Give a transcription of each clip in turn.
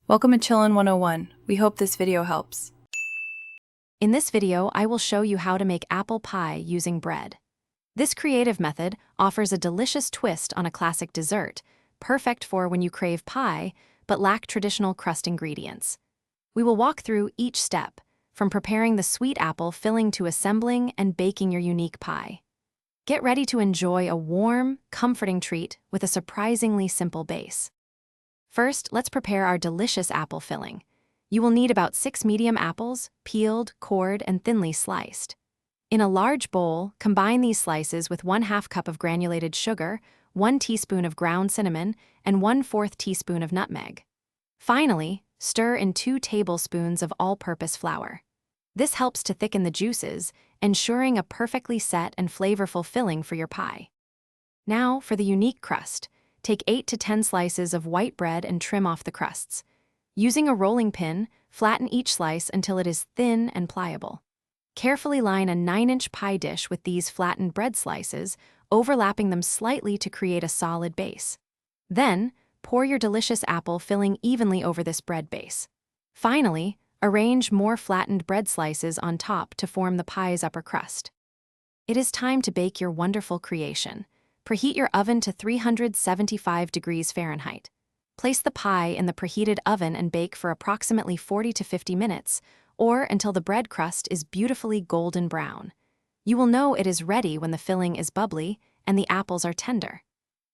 Welcome to Chillin' 101. We hope this video helps. In this video, I will show you how to make apple pie using bread. This creative method offers a delicious twist on a classic dessert, perfect for when you crave pie but lack traditional crust ingredients. We will walk through each step, from preparing the sweet apple filling to assembling and baking your unique pie. Get ready to enjoy a warm, comforting treat with a surprisingly simple base. First, let's prepare our delicious apple filling. You will need about 6 medium apples, peeled, cored, and thinly sliced. In a large bowl, combine these slices with 1/2 cup of granulated sugar, 1 teaspoon of ground cinnamon, and 1/4 teaspoon of nutmeg. Finally, stir in 2 tablespoons of all-purpose flour. This helps to thicken the juices, ensuring a perfectly set and flavorful filling for your pie. Now, for the unique crust. Take 8 to 10 slices of white bread and trim off the crusts. Using a rolling pin, flatten each slice until it is thin and pliable. Carefully line a 9-inch pie dish with these flattened bread slices, overlapping them slightly to create a solid base. Then, pour your delicious apple filling evenly over this bread base. Finally, arrange more flattened bread slices on top to form the pie's upper crust. It is time to bake your wonderful creation. Preheat your oven to 375 degrees Fahrenheit. Place the pie in the preheated oven and bake for approximately 40 to 50 minutes, or until the bread crust is beautifully golden brown. You will know it is ready when the filling is bubbly and the apples are tender.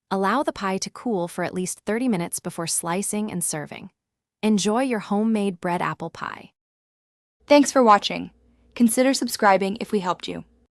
Allow the pie to cool for at least 30 minutes before slicing and serving. Enjoy your homemade bread apple pie. Thanks for watching. Consider subscribing if we helped you.